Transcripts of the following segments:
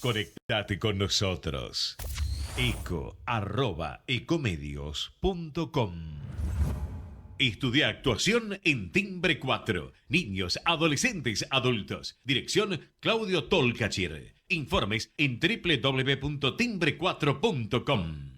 Conectate con nosotros. eco@ecomedios.com. Estudia actuación en Timbre 4. Niños, adolescentes, adultos. Dirección Claudio Tolcachir. Informes en www.timbre4.com.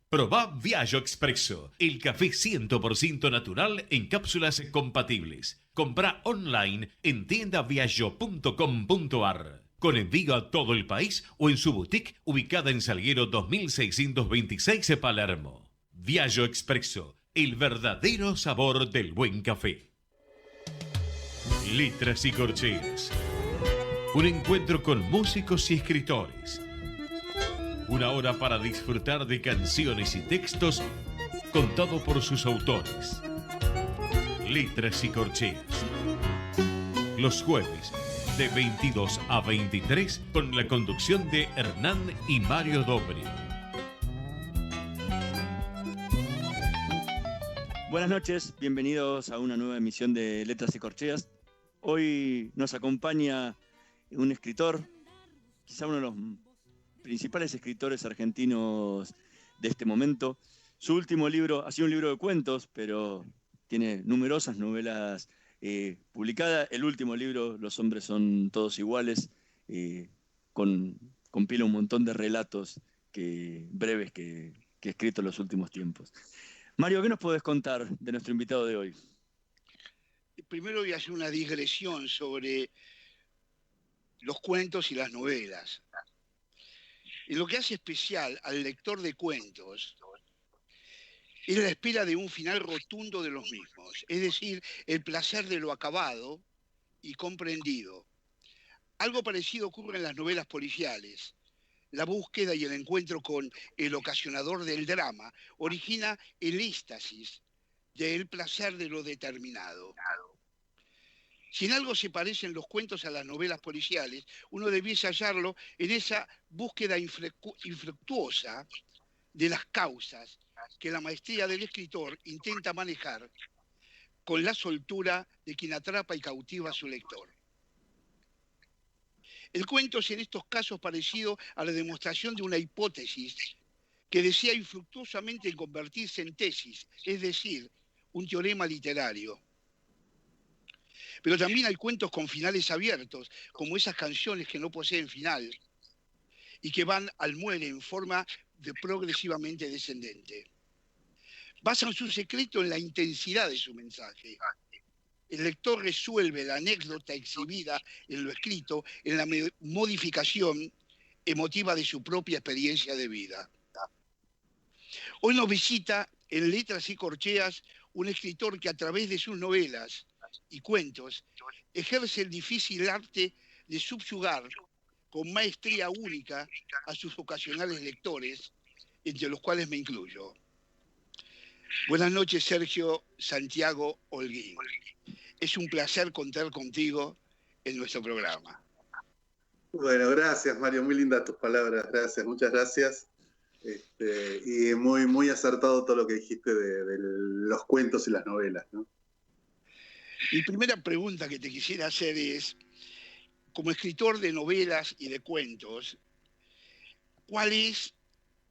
Probá Viaggio Expresso, el café 100% natural en cápsulas compatibles. Comprá online en tiendaviaggio.com.ar. Con envío a todo el país o en su boutique ubicada en Salguero 2626 Palermo. Viaggio Expresso, el verdadero sabor del buen café. Letras y corcheas. Un encuentro con músicos y escritores. Una hora para disfrutar de canciones y textos contado por sus autores. Letras y corcheas. Los jueves de 22 a 23 con la conducción de Hernán y Mario Dobri. Buenas noches, bienvenidos a una nueva emisión de Letras y Corcheas. Hoy nos acompaña un escritor, quizá uno de los principales escritores argentinos de este momento. Su último libro ha sido un libro de cuentos, pero tiene numerosas novelas publicadas. El último libro, Los hombres son todos iguales, compila un montón de relatos breves que he escrito en los últimos tiempos. Mario, ¿qué nos podés contar de nuestro invitado de hoy? Primero voy a hacer una digresión sobre los cuentos y las novelas. Y lo que hace especial al lector de cuentos es la espera de un final rotundo de los mismos, es decir, el placer de lo acabado y comprendido. Algo parecido ocurre en las novelas policiales. La búsqueda y el encuentro con el ocasionador del drama origina el éxtasis del placer de lo determinado. Si en algo se parecen los cuentos a las novelas policiales, uno debiese hallarlo en esa búsqueda infructuosa de las causas que la maestría del escritor intenta manejar con la soltura de quien atrapa y cautiva a su lector. El cuento es en estos casos parecido a la demostración de una hipótesis que desea infructuosamente convertirse en tesis, es decir, un teorema literario. Pero también hay cuentos con finales abiertos, como esas canciones que no poseen final y que van al muere en forma progresivamente descendente. Basan su secreto en la intensidad de su mensaje. El lector resuelve la anécdota exhibida en lo escrito en la modificación emotiva de su propia experiencia de vida. Hoy nos visita en Letras y Corcheas un escritor que a través de sus novelas y cuentos ejerce el difícil arte de subyugar con maestría única a sus ocasionales lectores, entre los cuales me incluyo. Buenas noches, Sergio Santiago Holguín. Es un placer contar contigo en nuestro programa. Bueno, gracias, Mario. Muy lindas tus palabras. Gracias, muchas gracias. Y muy, muy acertado todo lo que dijiste de los cuentos y las novelas, ¿no? Mi primera pregunta que te quisiera hacer es, como escritor de novelas y de cuentos, ¿cuál es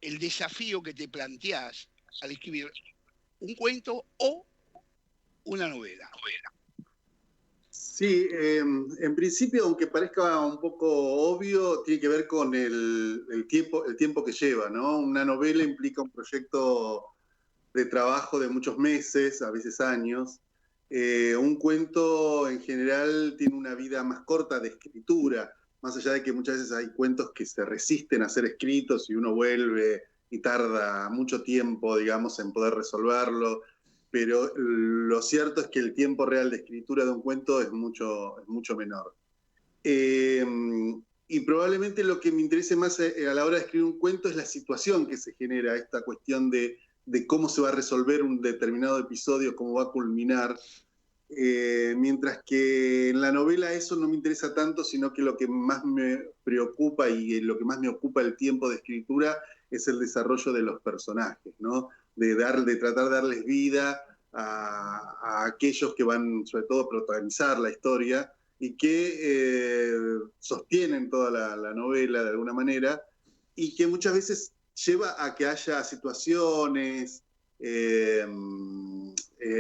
el desafío que te planteás al escribir un cuento o una novela? Sí, en principio, aunque parezca un poco obvio, tiene que ver con el tiempo que lleva, ¿no? Una novela implica un proyecto de trabajo de muchos meses, a veces años. Un cuento en general tiene una vida más corta de escritura, más allá de que muchas veces hay cuentos que se resisten a ser escritos y uno vuelve y tarda mucho tiempo, digamos, en poder resolverlo, pero lo cierto es que el tiempo real de escritura de un cuento es mucho menor. Y probablemente lo que me interese más a la hora de escribir un cuento es la situación que se genera, esta cuestión de cómo se va a resolver un determinado episodio, cómo va a culminar. Mientras que en la novela eso no me interesa tanto, sino que lo que más me preocupa y lo que más me ocupa el tiempo de escritura es el desarrollo de los personajes, ¿no? De tratar de darles vida a aquellos que van sobre todo a protagonizar la historia y que sostienen toda la novela de alguna manera, y que muchas veces lleva a que haya situaciones,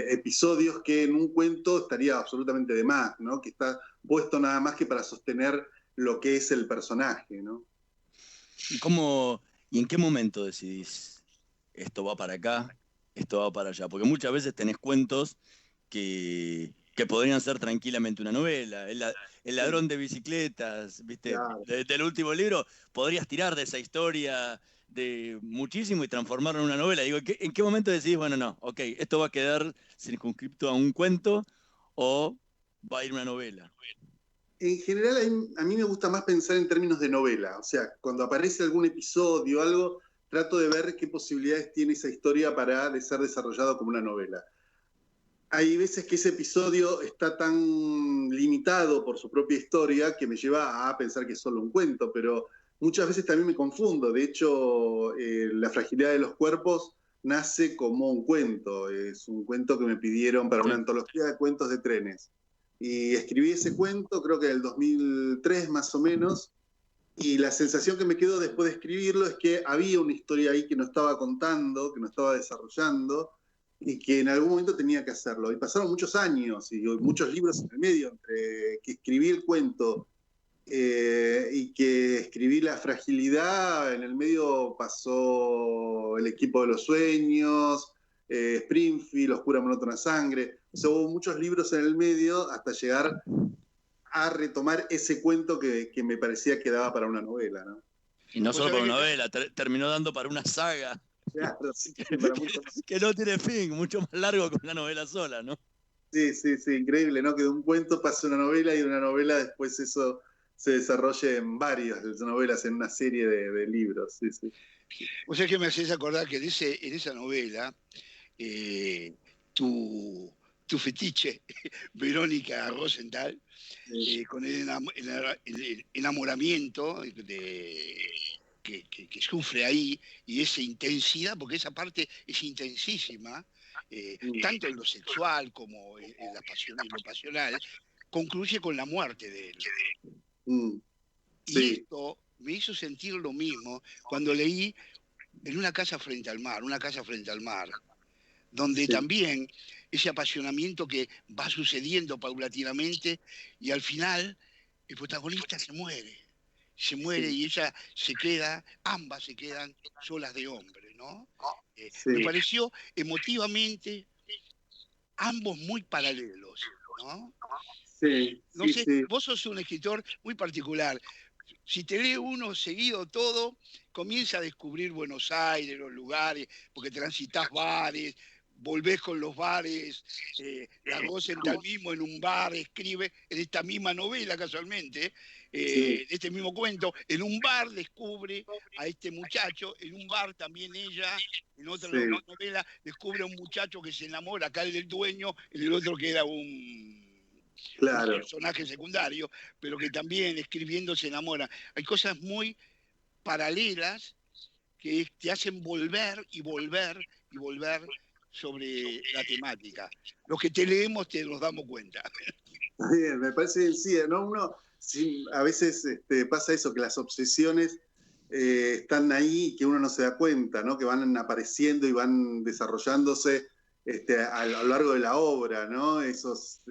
episodios que en un cuento estaría absolutamente de más, ¿no? Que está puesto nada más que para sostener lo que es el personaje, ¿no? ¿Y en qué momento decidís esto va para acá, esto va para allá? Porque muchas veces tenés cuentos que podrían ser tranquilamente una novela. El ladrón de bicicletas, ¿viste? Claro. Del último libro, podrías tirar de esa historia de muchísimo y transformarlo en una novela. Digo, ¿en qué momento decís, bueno, no, ok, esto va a quedar circunscripto a un cuento o va a ir una novela? En general, a mí me gusta más pensar en términos de novela. O sea, cuando aparece algún episodio o algo, trato de ver qué posibilidades tiene esa historia para ser desarrollado como una novela. Hay veces que ese episodio está tan limitado por su propia historia que me lleva a pensar que es solo un cuento, pero muchas veces también me confundo. De hecho, La fragilidad de los cuerpos nace como un cuento. Es un cuento que me pidieron para una antología de cuentos de trenes. Y escribí ese cuento, creo que en el 2003 más o menos, y la sensación que me quedó después de escribirlo es que había una historia ahí que no estaba contando, que no estaba desarrollando, y que en algún momento tenía que hacerlo. Y pasaron muchos años y muchos libros en el medio, entre que escribí el cuento y que escribí La fragilidad. En el medio pasó El equipo de los sueños, Springfield, Oscura monótona sangre. O sea, hubo muchos libros en el medio hasta llegar a retomar ese cuento que me parecía que daba para una novela, ¿no? Y no solo para una novela, terminó dando para una saga. Claro, sí, para mucho más. Que no tiene fin, mucho más largo que una novela sola, ¿no? Sí, increíble, ¿no? Que de un cuento pase una novela y de una novela después eso se desarrolle en varias novelas, en una serie de libros. Sí. O sea que me haces acordar que en esa novela, tu fetiche, Verónica Rosenthal, con el enamoramiento que sufre ahí y esa intensidad, porque esa parte es intensísima, tanto en lo sexual como en lo pasional, concluye con la muerte de él. Sí. Y esto me hizo sentir lo mismo cuando leí En una casa frente al mar, donde también ese apasionamiento que va sucediendo paulatinamente y al final el protagonista se muere y ella ambas se quedan solas de hombre, ¿no? Me pareció emotivamente ambos muy paralelos, ¿no? No sé, vos sos un escritor muy particular. Si te lee uno seguido todo, comienza a descubrir Buenos Aires, los lugares, porque transitas bares, volvés con los bares, la Rosenthal mismo en un bar escribe, en esta misma novela casualmente, este mismo cuento, en un bar descubre a este muchacho, en un bar también ella, en otra novela, descubre a un muchacho que se enamora, acá el del dueño, en el otro que era un personaje secundario, pero que también escribiendo se enamora. Hay cosas muy paralelas que te hacen volver y volver y volver sobre la temática. Los que te leemos te nos damos cuenta. Bien, me parece que sí, ¿no? A veces pasa eso, que las obsesiones están ahí y que uno no se da cuenta, ¿no? Que van apareciendo y van desarrollándose a lo largo de la obra, ¿no? Esas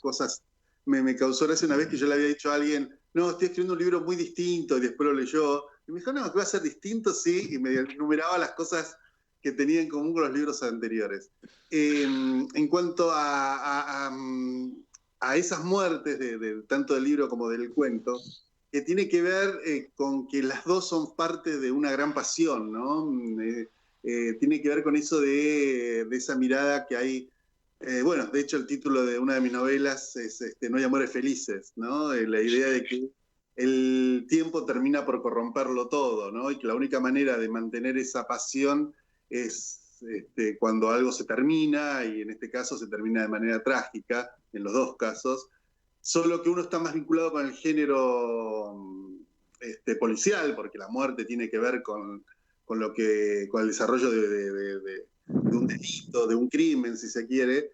cosas me causó gracia una vez que yo le había dicho a alguien, no, estoy escribiendo un libro muy distinto, y después lo leyó, y me dijo, no, que va a ser distinto, sí, y me enumeraba las cosas que tenía en común con los libros anteriores. En cuanto a esas muertes, tanto del libro como del cuento, que tiene que ver con que las dos son parte de una gran pasión, ¿no? Tiene que ver con eso de esa mirada que hay. Bueno, de hecho el título de una de mis novelas es No hay amores felices, ¿no? La idea de que el tiempo termina por corromperlo todo, ¿no? Y que la única manera de mantener esa pasión es cuando algo se termina, y en este caso se termina de manera trágica, en los dos casos, solo que uno está más vinculado con el género policial, porque la muerte tiene que ver con el desarrollo de un delito, de un crimen, si se quiere,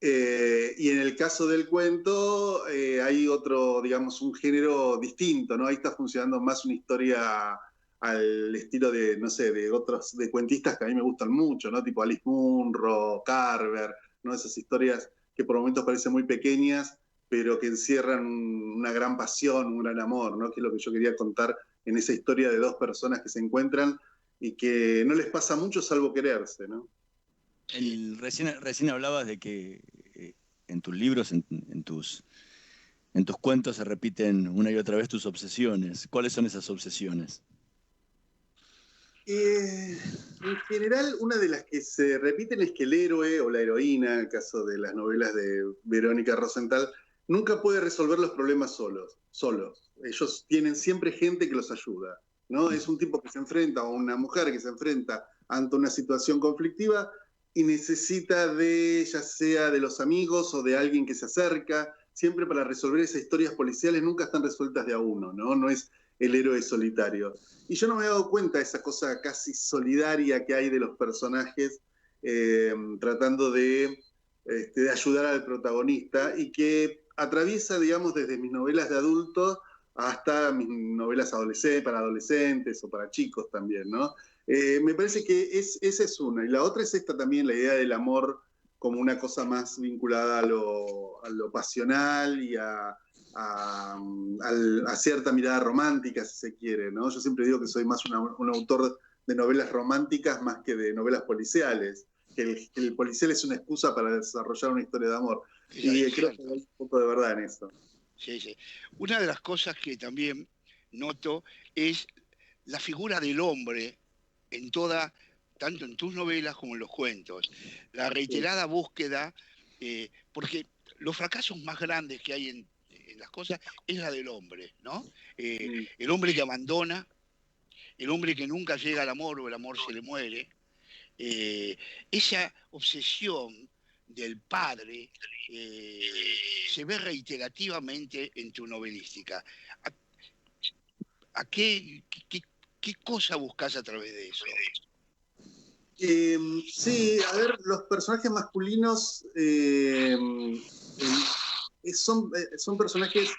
Y en el caso del cuento hay otro, digamos, un género distinto, ¿no? Ahí está funcionando más una historia al estilo de, no sé, de otros, de cuentistas que a mí me gustan mucho, ¿no? Tipo Alice Munro, Carver, ¿no? Esas historias que por momentos parecen muy pequeñas, pero que encierran una gran pasión, un gran amor, ¿no? Que es lo que yo quería contar en esa historia de dos personas que se encuentran y que no les pasa mucho salvo quererse, ¿no? Recién hablabas de que en tus libros, en tus cuentos se repiten una y otra vez tus obsesiones. ¿Cuáles son esas obsesiones? En general, una de las que se repiten es que el héroe o la heroína, en el caso de las novelas de Verónica Rosenthal, nunca puede resolver los problemas solos. Ellos tienen siempre gente que los ayuda, ¿no? Es un tipo que se enfrenta, o una mujer que se enfrenta ante una situación conflictiva y necesita ya sea de los amigos o de alguien que se acerca, siempre para resolver esas historias policiales nunca están resueltas de a uno, ¿no? No es el héroe solitario. Y yo no me he dado cuenta de esa cosa casi solidaria que hay de los personajes tratando de ayudar al protagonista y que atraviesa, digamos, desde mis novelas de adultos hasta mis novelas para adolescentes o para chicos también, ¿no? Me parece que esa es una. Y la otra es esta también, la idea del amor como una cosa más vinculada a lo pasional y a cierta mirada romántica, si se quiere, ¿no? Yo siempre digo que soy más un autor de novelas románticas más que de novelas policiales, que el policial es una excusa para desarrollar una historia de amor. Y creo que hay un poco de verdad en eso. Sí, sí. Una de las cosas que también noto es la figura del hombre en tanto en tus novelas como en los cuentos. La reiterada búsqueda, porque los fracasos más grandes que hay en las cosas es la del hombre, ¿no? El hombre que abandona, el hombre que nunca llega al amor o el amor se le muere. Esa obsesión del padre se ve reiterativamente en tu novelística. ¿A qué cosa buscas a través de eso? Sí, a ver, los personajes masculinos son personajes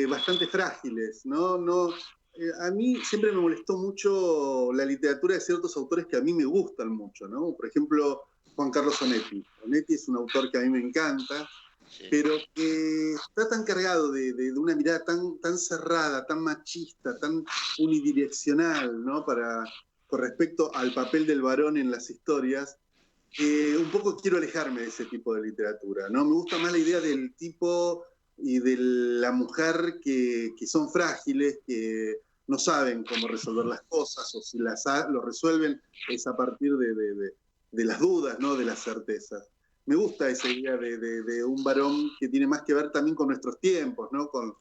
bastante frágiles, ¿no? A mí siempre me molestó mucho la literatura de ciertos autores que a mí me gustan mucho, ¿no? Por ejemplo, Juan Carlos Onetti. Onetti es un autor que a mí me encanta, sí, pero que está tan cargado de una mirada tan cerrada, tan machista, tan unidireccional, ¿no? Con respecto al papel del varón en las historias, un poco quiero alejarme de ese tipo de literatura, ¿no? Me gusta más la idea del tipo y de la mujer que son frágiles, que no saben cómo resolver las cosas, o si lo resuelven es a partir de las dudas, ¿no? De las certezas. Me gusta esa idea de un varón que tiene más que ver también con nuestros tiempos, ¿no? Con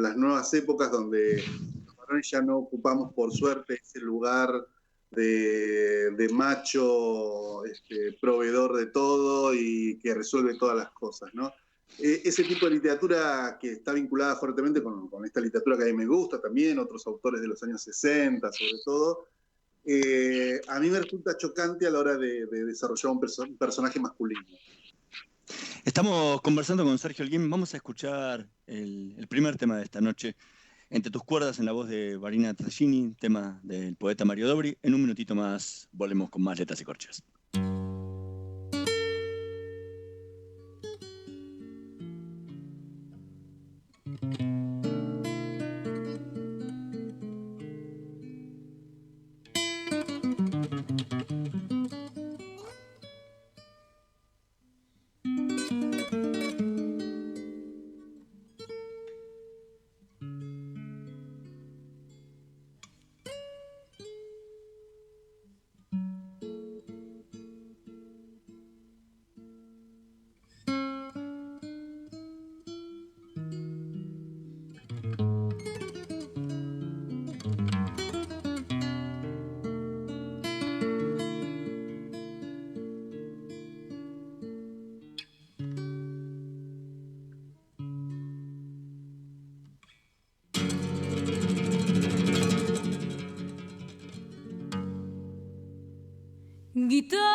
las nuevas épocas donde los varones ya no ocupamos, por suerte, ese lugar de macho proveedor de todo y que resuelve todas las cosas, ¿no? Ese tipo de literatura que está vinculada fuertemente con esta literatura que a mí me gusta también, otros autores de los años 60 sobre todo, a mí me resulta chocante a la hora de desarrollar un personaje masculino. Estamos conversando con Sergio Holguín. Vamos a escuchar el primer tema de esta noche, Entre tus cuerdas, en la voz de Vanina Tragini, tema del poeta Mario Dobri. En un minutito más volvemos con más Letras y Corcheas. Guitarra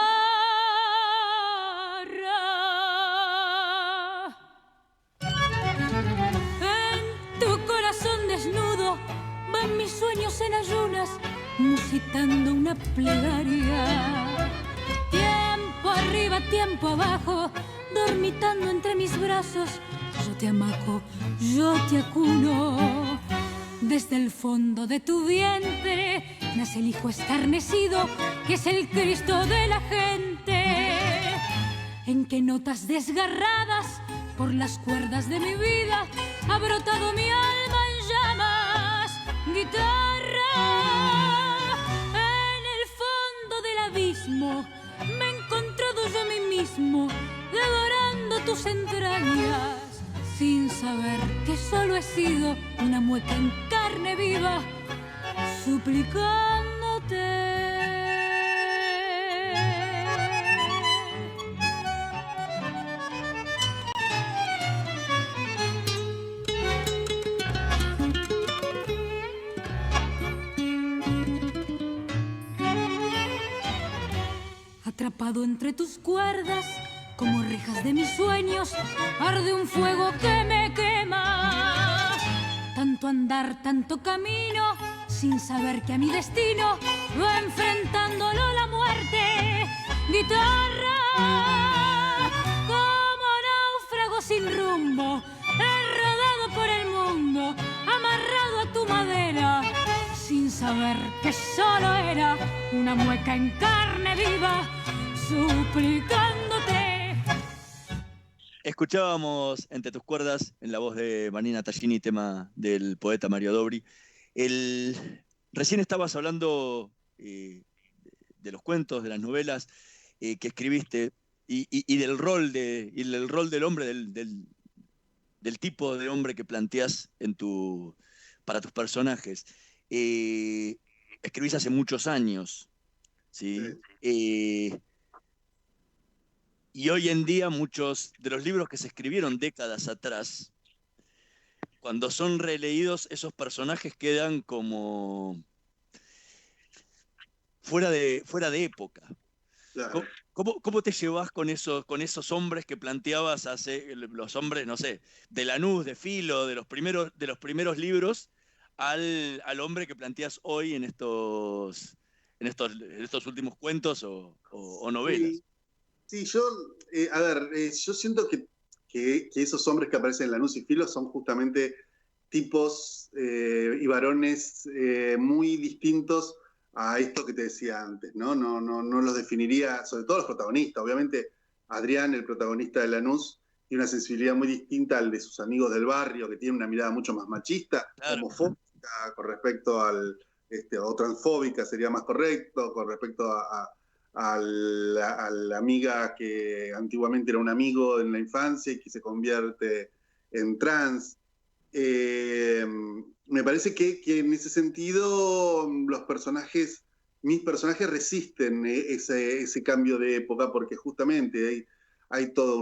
sueños en ayunas, musitando una plegaria. Tiempo arriba, tiempo abajo, dormitando entre mis brazos. Yo te amaco, yo te acuno. Desde el fondo de tu vientre nace el hijo escarnecido, que es el Cristo de la gente. En que notas desgarradas por las cuerdas de mi vida ha brotado mi alma en llamas. Guitarra, en el fondo del abismo me he encontrado yo a mí mismo, devorando tus entrañas, sin saber que solo he sido una mueca en carne viva, suplicándote. Atrapado entre tus cuerdas, como rejas de mis sueños, arde un fuego que me quema. Tanto andar, tanto camino, sin saber que a mi destino va enfrentándolo la muerte. Guitarra, como náufrago sin rumbo, he rodado por el mundo, amarrado a tu madera, sin saber que solo era una mueca en carne viva, suplicándote. Escuchábamos Entre tus cuerdas en la voz de Vanina Tallini, tema del poeta Mario Dobri. Recién estabas hablando de los cuentos, de las novelas que escribiste y del rol del hombre, del tipo de hombre que planteás para tus personajes. Escribís hace muchos años, ¿sí? Y hoy en día muchos de los libros que se escribieron décadas atrás, cuando son releídos, esos personajes quedan como fuera de época. Claro. ¿Cómo te llevas con esos hombres que planteabas los hombres, no sé, de Lanús, de Filo, de los primeros libros, al hombre que planteas hoy en estos últimos cuentos o novelas? Sí, yo siento que esos hombres que aparecen en Lanús y Filo son justamente tipos y varones muy distintos a esto que te decía antes, ¿no? No los definiría, sobre todo los protagonistas. Obviamente, Adrián, el protagonista de Lanús, tiene una sensibilidad muy distinta al de sus amigos del barrio, que tiene una mirada mucho más machista, claro, homofóbica con respecto o transfóbica sería más correcto, con respecto a la amiga que antiguamente era un amigo en la infancia y que se convierte en trans. Me parece que en ese sentido mis personajes resisten ese cambio de época porque justamente hay toda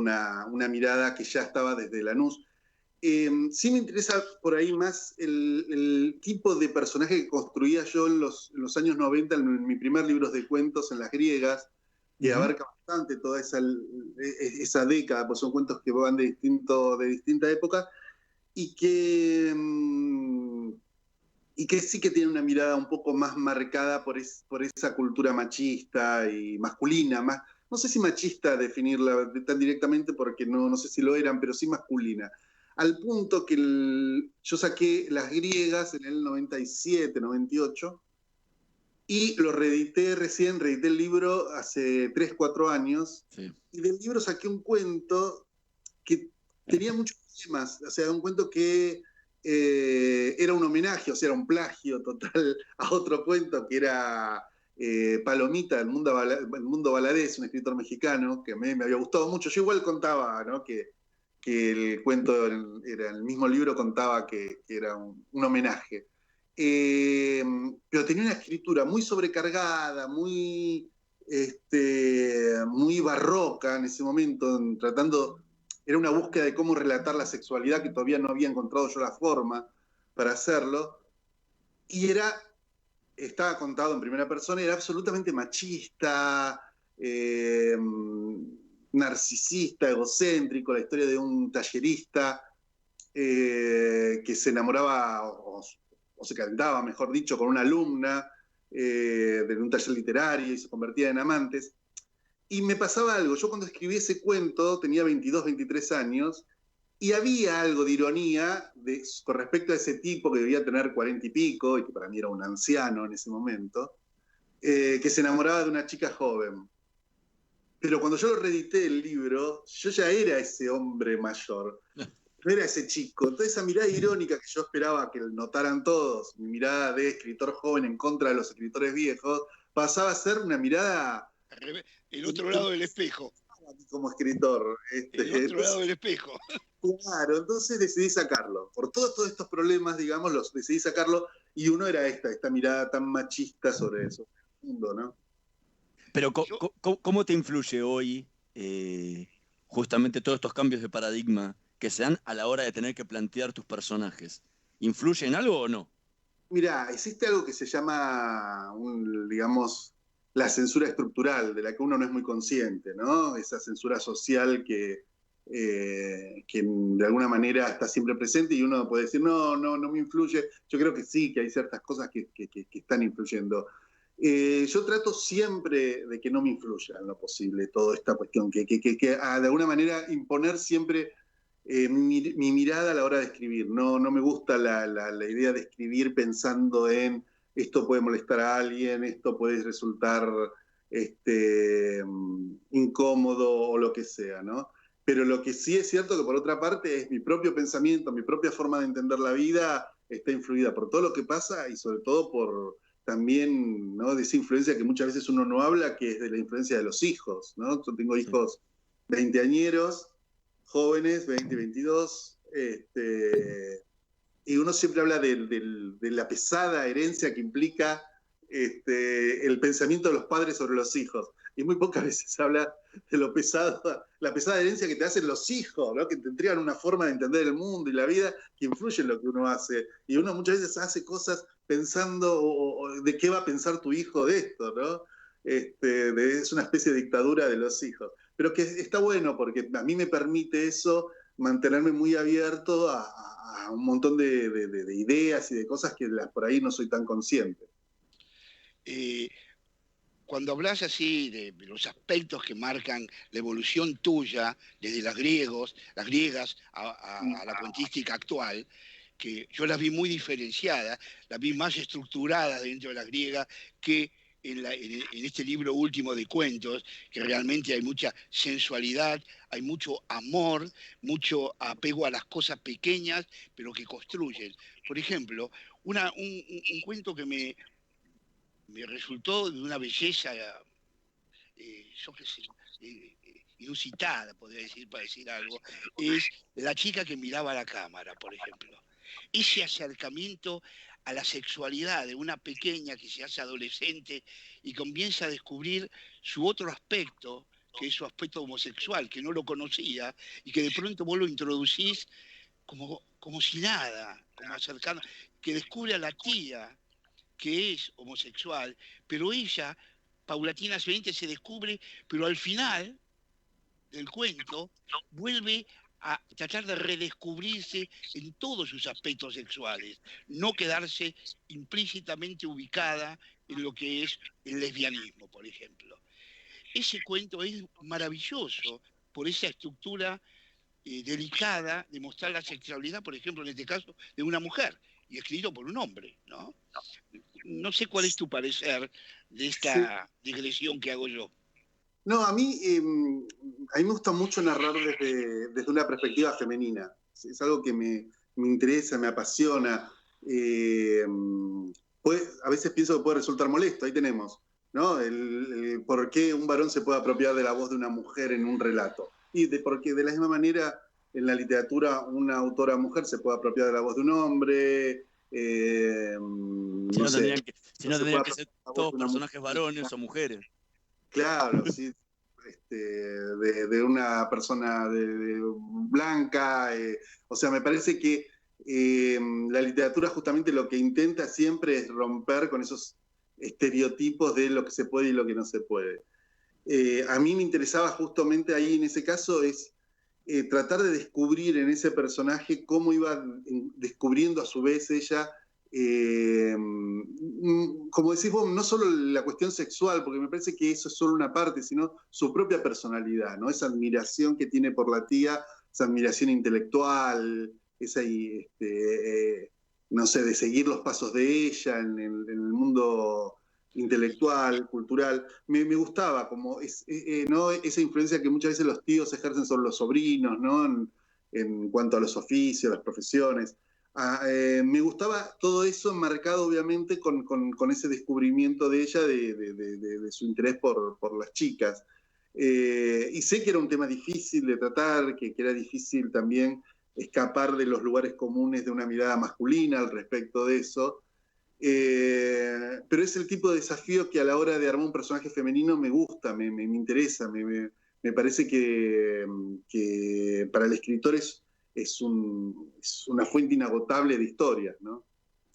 una mirada que ya estaba desde Lanús. Sí me interesa por ahí más el tipo de personaje que construía yo en los años 90, en mi primer libro de cuentos en Las Griegas, que abarca bastante toda esa década, pues son cuentos que van de distinta época, y que sí que tiene una mirada un poco más marcada por esa cultura machista y masculina, no sé si machista definirla tan directamente porque no sé si lo eran, pero sí masculina. Al punto que yo saqué Las Griegas en el 97, 98, y lo reedité el libro hace 3, 4 años, sí. Y del libro saqué un cuento que tenía muchos temas, o sea, un cuento que era un homenaje, o sea, era un plagio total a otro cuento que era Palomita, el mundo Valadez, un escritor mexicano que me había gustado mucho. Yo igual contaba, ¿no?, que el cuento era el mismo libro, contaba que era un homenaje. Pero tenía una escritura muy sobrecargada, muy barroca en ese momento, era una búsqueda de cómo relatar la sexualidad que todavía no había encontrado yo la forma para hacerlo, y estaba contado en primera persona, era absolutamente machista, narcisista, egocéntrico, la historia de un tallerista que se enamoraba o o se calentaba, mejor dicho, con una alumna de un taller literario y se convertía en amantes. Y me pasaba algo, yo cuando escribí ese cuento tenía 22, 23 años, y había algo de ironía con respecto a ese tipo que debía tener 40 y pico, y que para mí era un anciano en ese momento, que se enamoraba de una chica joven. Pero cuando yo lo reedité el libro, yo ya era ese hombre mayor, no era ese chico. Entonces esa mirada irónica que yo esperaba que notaran todos, mi mirada de escritor joven en contra de los escritores viejos, pasaba a ser una mirada... El otro lado del espejo. Como escritor. El otro lado del espejo. Claro, entonces decidí sacarlo. Por todos estos problemas, digamos, decidí sacarlo, y uno era esta mirada tan machista sobre eso, el mundo, ¿no? Pero ¿cómo te influye hoy justamente todos estos cambios de paradigma que se dan a la hora de tener que plantear tus personajes? ¿Influye en algo o no? Mirá, existe algo que se llama, digamos, la censura estructural, de la que uno no es muy consciente, ¿no? Esa censura social que de alguna manera está siempre presente, y uno puede decir, no me influye. Yo creo que sí, que hay ciertas cosas que están influyendo. Yo trato siempre de que no me influya en lo posible toda esta cuestión, que de alguna manera imponer siempre mi mirada a la hora de escribir. No me gusta la idea de escribir pensando en esto puede molestar a alguien, esto puede resultar incómodo o lo que sea, ¿no? Pero lo que sí es cierto que por otra parte es mi propio pensamiento, mi propia forma de entender la vida está influida por todo lo que pasa, y sobre todo por también, ¿no?, de esa influencia que muchas veces uno no habla, que es de la influencia de los hijos, ¿no? Yo tengo hijos veinteañeros, jóvenes, 20, 22, y uno siempre habla de la pesada herencia que implica el pensamiento de los padres sobre los hijos, y muy pocas veces habla de lo pesado, la pesada herencia que te hacen los hijos, ¿no?, que te entregan una forma de entender el mundo y la vida que influye en lo que uno hace, y uno muchas veces hace cosas pensando de qué va a pensar tu hijo de esto, ¿no? Es una especie de dictadura de los hijos, pero que está bueno porque a mí me permite eso, mantenerme muy abierto a un montón de ideas y de cosas que por ahí no soy tan consciente. Cuando hablas así de los aspectos que marcan la evolución tuya, desde las griegas a la cuentística actual, que yo las vi muy diferenciadas, las vi más estructuradas dentro de las griegas que en este libro último de cuentos, que realmente hay mucha sensualidad, hay mucho amor, mucho apego a las cosas pequeñas, pero que construyen. Por ejemplo, un cuento que me resultó de una belleza, yo qué sé, inusitada, podría decir, para decir algo, es La chica que miraba a la cámara, por ejemplo. Ese acercamiento a la sexualidad de una pequeña que se hace adolescente y comienza a descubrir su otro aspecto, que es su aspecto homosexual, que no lo conocía, y que de pronto vos lo introducís como si nada, como acercando, que descubre a la tía que es homosexual, pero ella paulatinamente se descubre, pero al final del cuento vuelve a tratar de redescubrirse en todos sus aspectos sexuales, no quedarse implícitamente ubicada en lo que es el lesbianismo, por ejemplo. Ese cuento es maravilloso por esa estructura delicada de mostrar la sexualidad, por ejemplo, en este caso, de una mujer, y escrito por un hombre, ¿no? No sé cuál es tu parecer de esta digresión que hago yo. No, a mí me gusta mucho narrar desde una perspectiva femenina. Es algo que me interesa, me apasiona. A veces pienso que puede resultar molesto, ahí tenemos, ¿no? El por qué un varón se puede apropiar de la voz de una mujer en un relato. Porque de la misma manera, en la literatura, una autora mujer se puede apropiar de la voz de un hombre. Si no tendrían que ser todos personajes varones o mujeres. Claro, sí. De una persona blanca. O sea, me parece que la literatura justamente lo que intenta siempre es romper con esos estereotipos de lo que se puede y lo que no se puede. A mí me interesaba justamente ahí en ese caso es tratar de descubrir en ese personaje cómo iba descubriendo a su vez ella como decís vos, no solo la cuestión sexual, porque me parece que eso es solo una parte, sino su propia personalidad, ¿no? Esa admiración que tiene por la tía, esa admiración intelectual, esa, no sé, de seguir los pasos de ella en el mundo intelectual, cultural. Me gustaba como ¿no? Esa influencia que muchas veces los tíos ejercen sobre los sobrinos, ¿no? En cuanto a los oficios, las profesiones. Me gustaba todo eso marcado obviamente con ese descubrimiento de ella, de su interés por las chicas. Y sé que era un tema difícil de tratar, que era difícil también escapar de los lugares comunes de una mirada masculina al respecto de eso. Pero es el tipo de desafío que a la hora de armar un personaje femenino me gusta, me interesa, me parece que para el escritor es una fuente inagotable de historias, ¿no?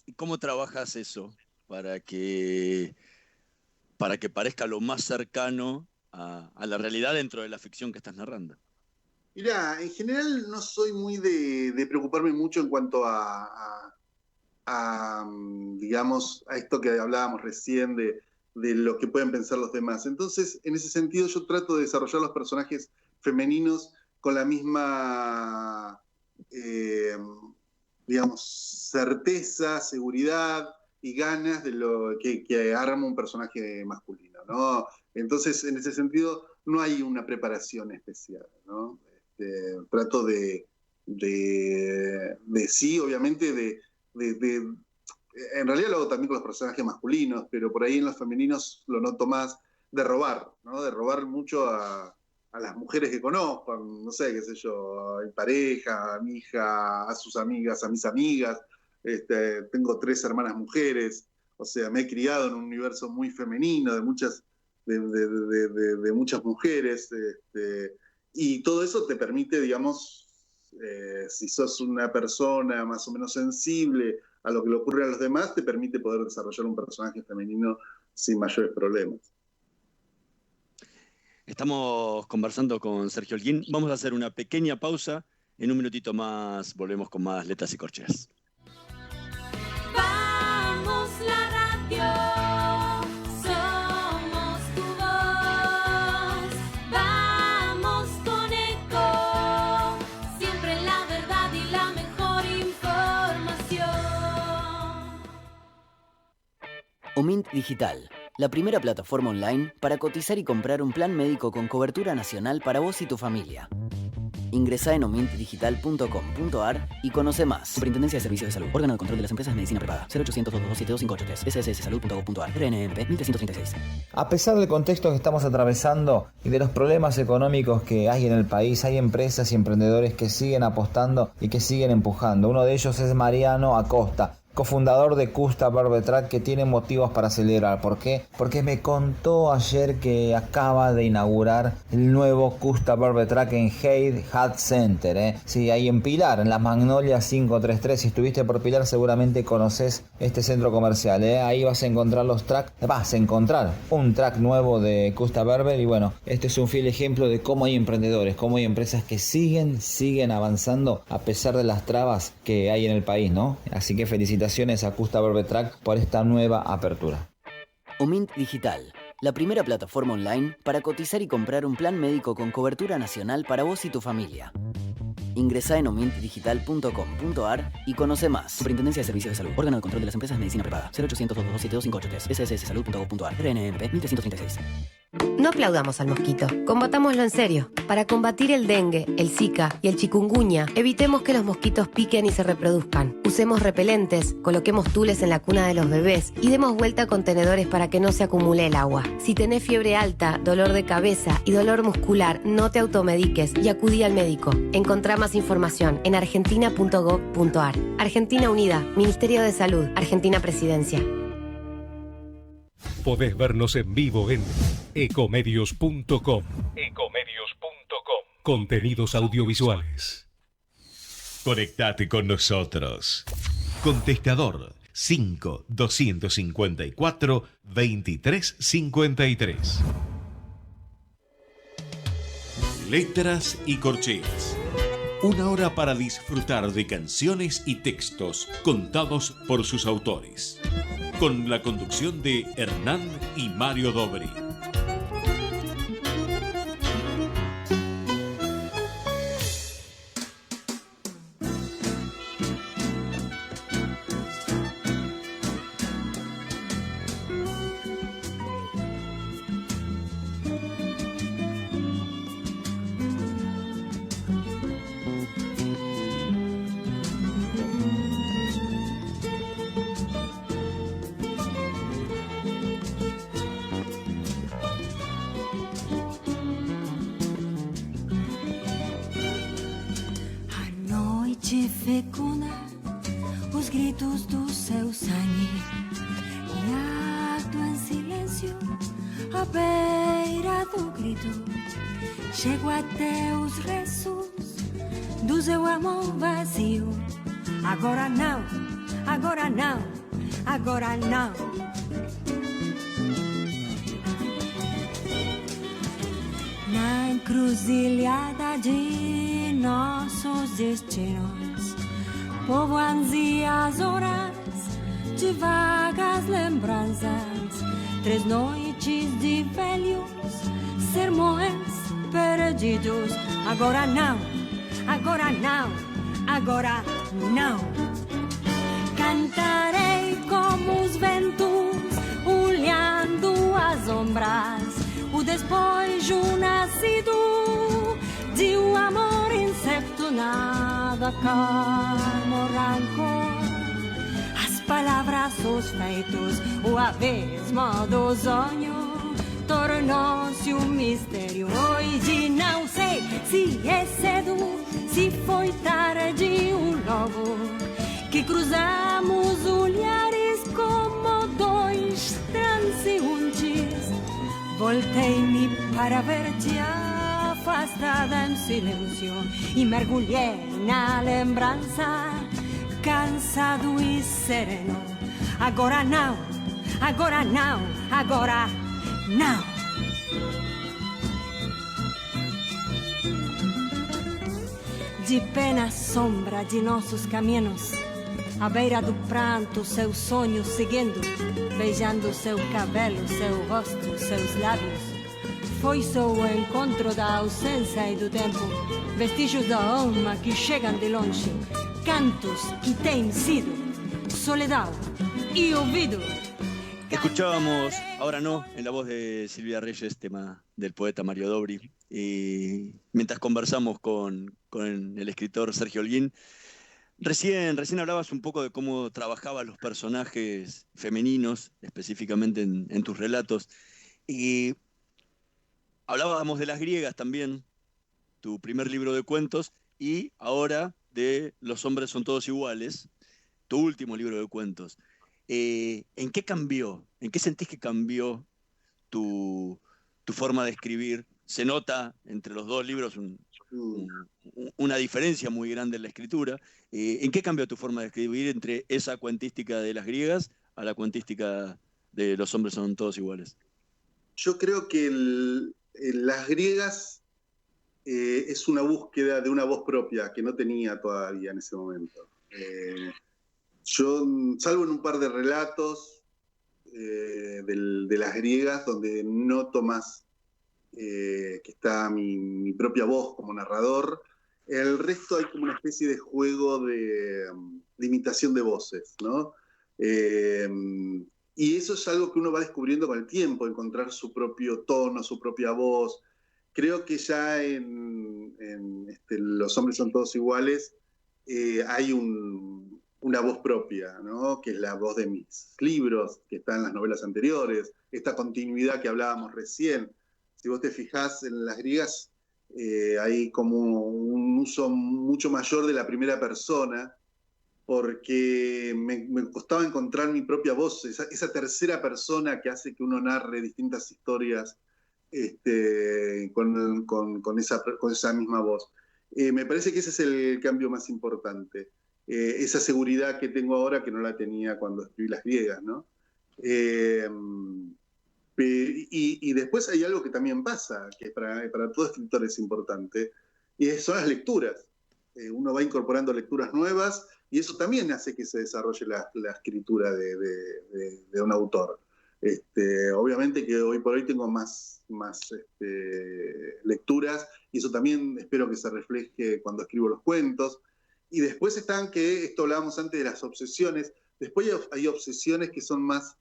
¿Y cómo trabajas eso para que parezca lo más cercano a la realidad dentro de la ficción que estás narrando? Mirá, en general no soy muy de preocuparme mucho en cuanto digamos, a esto que hablábamos recién de lo que pueden pensar los demás. Entonces, en ese sentido, yo trato de desarrollar los personajes femeninos con la misma, digamos, certeza, seguridad y ganas de lo que arma un personaje masculino, ¿no? Entonces, en ese sentido, no hay una preparación especial, ¿no? Trato de sí, obviamente, en realidad lo hago también con los personajes masculinos, pero por ahí en los femeninos lo noto más de robar, ¿no? De robar mucho a las mujeres que conozco, no sé, qué sé yo, a mi pareja, a mi hija, a sus amigas, a mis amigas. Tengo 3 hermanas mujeres, o sea, me he criado en un universo muy femenino, de muchas mujeres, y todo eso te permite, digamos, si sos una persona más o menos sensible a lo que le ocurre a los demás, te permite poder desarrollar un personaje femenino sin mayores problemas. Estamos conversando con Sergio Holguín. Vamos a hacer una pequeña pausa. En un minutito más volvemos con más Letras y Corcheas. Vamos la radio, somos tu voz. Vamos con Eco, siempre la verdad y la mejor información. Omint Digital, la primera plataforma online para cotizar y comprar un plan médico con cobertura nacional para vos y tu familia. Ingresá en omintdigital.com.ar y conoce más. Superintendencia de Servicios de Salud. Órgano de Control de las Empresas de Medicina Privada. 0800-227-2583. SSSalud.gov.ar. RNMP 1336. A pesar del contexto que estamos atravesando y de los problemas económicos que hay en el país, hay empresas y emprendedores que siguen apostando y que siguen empujando. Uno de ellos es Mariano Acosta, cofundador de Custa Barber Track, que tiene motivos para celebrar. ¿Por qué? Porque me contó ayer que acaba de inaugurar el nuevo Custa Barber Track en Hyde Hat Center, Sí, ahí en Pilar, en las Magnolias 533. Si estuviste por Pilar seguramente conoces este centro comercial, Ahí vas a encontrar los tracks, vas a encontrar un track nuevo de Custa Barber. Y bueno, este es un fiel ejemplo de cómo hay emprendedores, cómo hay empresas que siguen avanzando a pesar de las trabas que hay en el país, ¿no? Así que felicitaciones a Custa Barber Track por esta nueva apertura. Omint Digital, la primera plataforma online para cotizar y comprar un plan médico con cobertura nacional para vos y tu familia. Ingresá en omintdigital.com.ar y conoce más. Superintendencia de Servicios de Salud. Órgano de Control de las Empresas de Medicina Privada. 0800-227-2583. SSSalud.gov.ar. RNMP 1336. No aplaudamos al mosquito, combatámoslo en serio. Para combatir el dengue, el zika y el chikungunya, evitemos que los mosquitos piquen y se reproduzcan. Usemos repelentes, coloquemos tules en la cuna de los bebés y demos vuelta a contenedores para que no se acumule el agua. Si tenés fiebre alta, dolor de cabeza y dolor muscular, no te automediques y acudí al médico. Encontrá más información en argentina.gov.ar. Argentina Unida, Ministerio de Salud, Argentina Presidencia. Podés vernos en vivo en ecomedios.com. Contenidos audiovisuales. Conectate con nosotros. Contestador 5-254-2353. Letras y Corcheas. Una hora para disfrutar de canciones y textos contados por sus autores. Con la conducción de Hernán y Mario Dobri. Fecunda os gritos do seu sangue e alto em silêncio à beira do grito chego até os restos do seu amor vazio. Agora não, agora não, agora não. Na encruzilhada de nossos destinos, povoam-se as horas de vagas lembranças, 3 noites de velhos sermões perdidos. Agora não, agora não, agora não. Cantarei como os ventos, olhando as sombras, o despojo nascido de um amor incerto, nada como rancor. As palavras, os feitos, o abismo do sonho tornou-se um mistério. Hoje não sei se é cedo, se foi tarde ou novo, que cruzamos olhares como dois transeuntes. Voltei-me para ver-te afastada em silêncio e mergulhei na lembrança, cansado e sereno. Agora não, agora não, agora não. De pena sombra de nossos caminhos, à beira do pranto, seu sonho seguindo, beijando seu cabelo, seu rosto, seus lábios. Foi só o encontro da ausência e do tempo, vestígios da alma que chegam de longe, cantos que têm sido soledad y olvido. Escuchábamos Ahora No, en la voz de Silvia Reyes, tema del poeta Mario Dobri. Y mientras conversamos con el escritor Sergio Holguín, recién hablabas un poco de cómo trabajabas los personajes femeninos, específicamente en tus relatos. Y hablábamos de las griegas también, tu primer libro de cuentos, y ahora de Los hombres son todos iguales, tu último libro de cuentos. ¿En qué cambió? ¿En qué sentís que cambió tu forma de escribir? Se nota entre los dos libros una diferencia muy grande en la escritura. ¿En qué cambió tu forma de escribir entre esa cuentística de las griegas a la cuentística de Los hombres son todos iguales? Yo creo que las griegas es una búsqueda de una voz propia que no tenía todavía en ese momento. Yo, salvo en un par de relatos de las griegas, donde noto más que está mi propia voz como narrador, el resto hay como una especie de juego de imitación de voces, ¿no? Y eso es algo que uno va descubriendo con el tiempo, encontrar su propio tono, su propia voz. Creo que ya en Los hombres son todos iguales hay una voz propia, ¿no? Que es la voz de mis libros, que está en las novelas anteriores, esta continuidad que hablábamos recién. Si vos te fijás en las griegas, hay como un uso mucho mayor de la primera persona, porque me costaba encontrar mi propia voz, esa tercera persona que hace que uno narre distintas historias con esa misma voz. Me parece que ese es el cambio más importante. Esa seguridad que tengo ahora que no la tenía cuando escribí las griegas, ¿no? Y después hay algo que también pasa, que para todo escritor es importante, y son las lecturas. uno va incorporando lecturas nuevas y eso también hace que se desarrolle la escritura de un autor. Obviamente que hoy por hoy tengo más lecturas y eso también espero que se refleje cuando escribo los cuentos. Y después están que, esto hablábamos antes de las obsesiones, después hay obsesiones que son más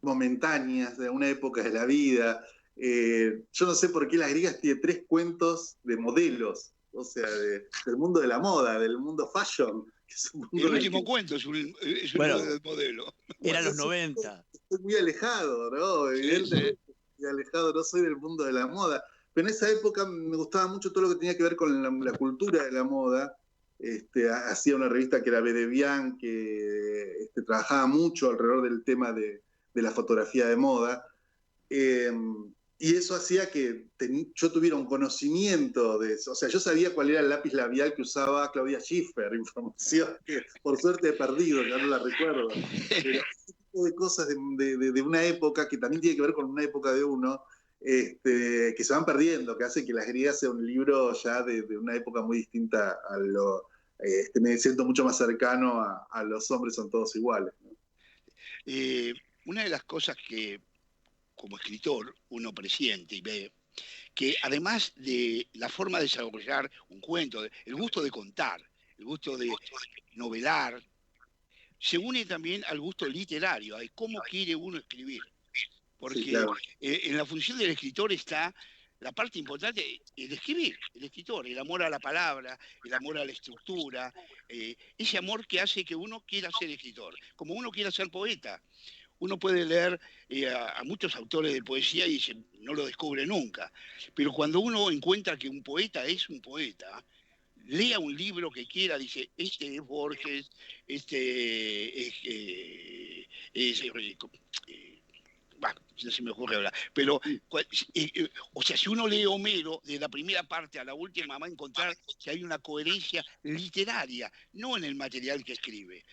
momentáneas, de una época de la vida. Yo no sé por qué Las griegas tiene 3 cuentos de modelos, o sea, del mundo de la moda, del mundo fashion. Que es un mundo el último cuento es un Bueno, modelo. Era los 90. Estoy muy alejado, ¿no? Evidentemente, muy alejado, no soy del mundo de la moda. Pero en esa época me gustaba mucho todo lo que tenía que ver con la cultura de la moda. Hacía una revista que era Bedevián, que trabajaba mucho alrededor del tema de la fotografía de moda. Y eso hacía que yo tuviera un conocimiento de eso. O sea, yo sabía cuál era el lápiz labial que usaba Claudia Schiffer, información que por suerte he perdido, ya no la recuerdo. Pero ese tipo de cosas de una época que también tiene que ver con una época de uno, que se van perdiendo, que hace que Las griegas sea un libro ya de una época muy distinta a lo... me siento mucho más cercano a Los hombres son todos iguales, ¿no? Una de las cosas que como escritor uno presiente y ve, que además de la forma de desarrollar un cuento, el gusto de contar, el gusto de novelar, se une también al gusto literario, a cómo quiere uno escribir. Porque Sí, claro. En la función del escritor está la parte importante, el escribir, el escritor, el amor a la palabra, el amor a la estructura, ese amor que hace que uno quiera ser escritor, como uno quiera ser poeta. Uno puede leer a muchos autores de poesía y dice, no lo descubre nunca. Pero cuando uno encuentra que un poeta es un poeta, lea un libro que quiera, dice, este es Borges, este es no se me ocurre hablar. Pero, o sea, si uno lee Homero, de la primera parte a la última, va a encontrar que hay una coherencia literaria, no en el material que escribe.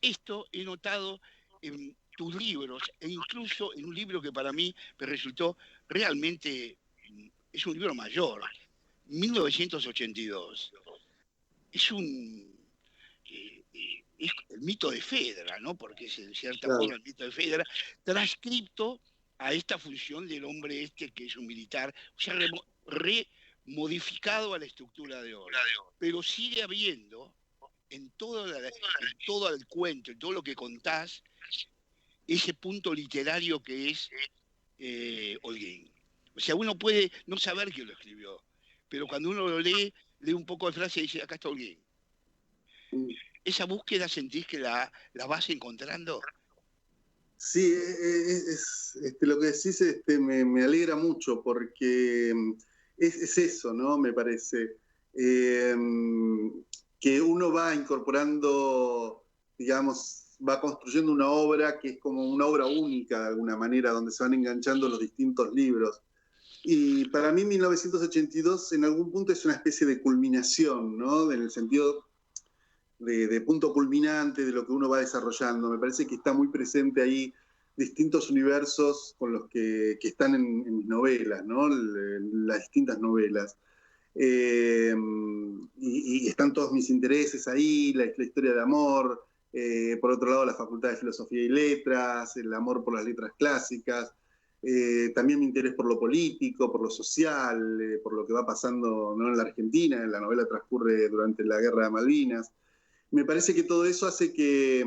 Esto he notado en tus libros, e incluso en un libro que para mí me resultó realmente, es un libro mayor, 1982. Es es el mito de Fedra, ¿no? Porque es en cierta forma el mito de Fedra, transcripto a esta función del hombre que es un militar, o sea, remodificado a la estructura de hoy. Pero sigue habiendo en todo el cuento, en todo lo que contás, ese punto literario que es Holguín. O sea, uno puede no saber quién lo escribió, pero cuando uno lo lee un poco de frase y dice, acá está Holguín. ¿Esa búsqueda sentís que la vas encontrando? Sí, lo que decís me alegra mucho porque es eso, ¿no? Me parece. Que uno va incorporando, digamos, va construyendo una obra que es como una obra única de alguna manera, donde se van enganchando los distintos libros. Y para mí 1982 en algún punto es una especie de culminación, ¿no? En el sentido de punto culminante de lo que uno va desarrollando. Me parece que está muy presente ahí distintos universos con los que están en mis novelas, ¿no? Las distintas novelas. Y están todos mis intereses ahí, la historia de amor, por otro lado la Facultad de Filosofía y Letras, el amor por las letras clásicas, también mi interés por lo político, por lo social, por lo que va pasando, ¿no? En la Argentina. La novela transcurre durante la Guerra de Malvinas. Me parece que todo eso hace que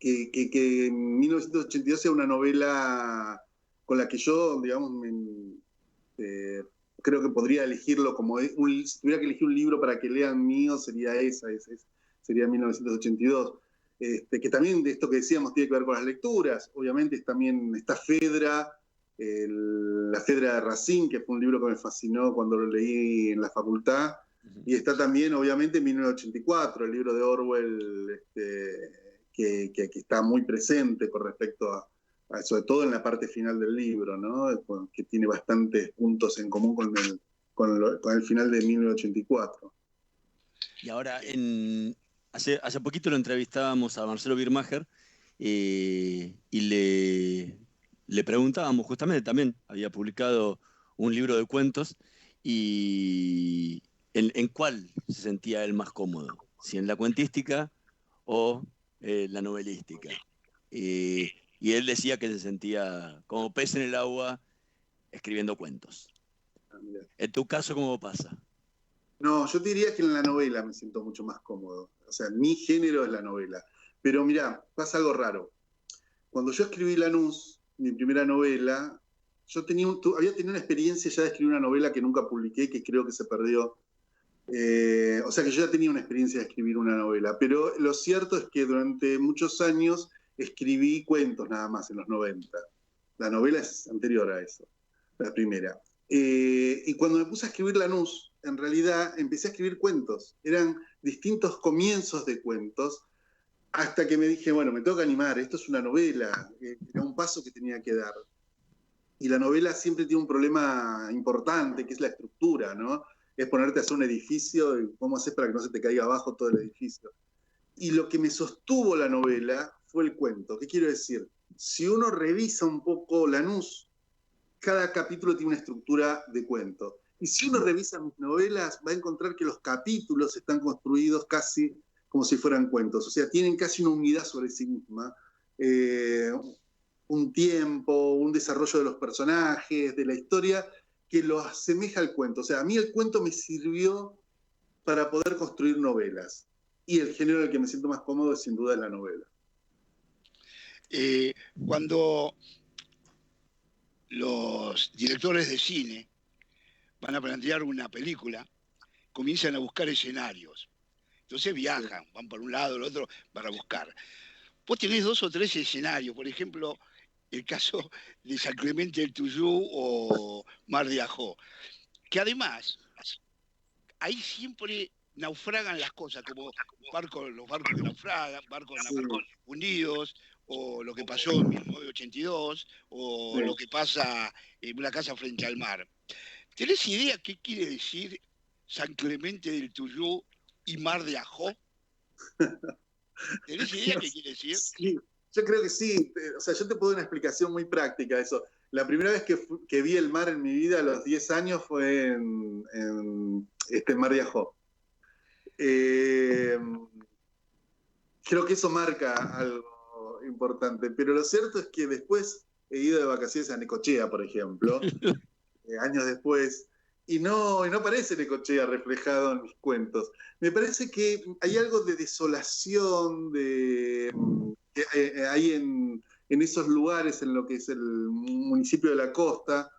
1982 sea una novela con la que yo, digamos, creo que podría elegirlo como si tuviera que elegir un libro para que lean mío, sería sería 1982. Que también de esto que decíamos tiene que ver con las lecturas. Obviamente también está Fedra, la Fedra de Racine, que fue un libro que me fascinó cuando lo leí en la facultad. Y está también, obviamente, 1984, el libro de Orwell, que está muy presente con respecto a sobre todo en la parte final del libro, ¿no? Que tiene bastantes puntos en común con el final de 1984. Y ahora, hace poquito lo entrevistábamos a Marcelo Birmacher y le preguntábamos, justamente también había publicado un libro de cuentos y ¿En cuál se sentía él más cómodo? ¿Si en la cuentística o la novelística? Y él decía que se sentía como pez en el agua escribiendo cuentos. ¿En tu caso cómo pasa? No, yo te diría que en la novela me siento mucho más cómodo. O sea, mi género es la novela. Pero mirá, pasa algo raro. Cuando yo escribí Lanús, mi primera novela, yo había tenido una experiencia ya de escribir una novela que nunca publiqué, que creo que se perdió. O sea que yo ya tenía una experiencia de escribir una novela. Pero lo cierto es que durante muchos años escribí cuentos nada más en los 90. La novela es anterior a eso, la primera. Y cuando me puse a escribir Lanús, en realidad empecé a escribir cuentos. Eran distintos comienzos de cuentos, hasta que me dije, bueno, me tengo que animar, esto es una novela, era un paso que tenía que dar. Y la novela siempre tiene un problema importante, que es la estructura, ¿no? Es ponerte a hacer un edificio y cómo haces para que no se te caiga abajo todo el edificio. Y lo que me sostuvo la novela fue el cuento. ¿Qué quiero decir? Si uno revisa un poco Lanús, cada capítulo tiene una estructura de cuento. Y si uno revisa mis novelas, va a encontrar que los capítulos están construidos casi como si fueran cuentos. O sea, tienen casi una unidad sobre sí misma. Un tiempo, un desarrollo de los personajes, de la historia, que lo asemeja al cuento. O sea, a mí el cuento me sirvió para poder construir novelas. Y el género en el que me siento más cómodo es sin duda la novela. Cuando los directores de cine van a plantear una película, comienzan a buscar escenarios. Entonces viajan, van por un lado, el otro, para buscar. Vos tenés 2 o 3 escenarios, por ejemplo, el caso de San Clemente del Tuyú o Mar de Ajó, que además, ahí siempre naufragan las cosas, como los barcos que naufragan, barcos hundidos, o lo que pasó en 1982, o lo que pasa en una casa frente al mar. ¿Tenés idea qué quiere decir San Clemente del Tuyú y Mar de Ajó? ¿Tenés idea qué quiere decir? Sí, yo creo que sí. O sea, yo te puedo dar una explicación muy práctica de eso. La primera vez que vi el mar en mi vida a los 10 años fue en Mar de Ajó. Creo que eso marca algo importante. Pero lo cierto es que después he ido de vacaciones a Necochea, por ejemplo, años después, y no aparece Necochea reflejado en mis cuentos. Me parece que hay algo de desolación que hay en esos lugares, en lo que es el municipio de la costa,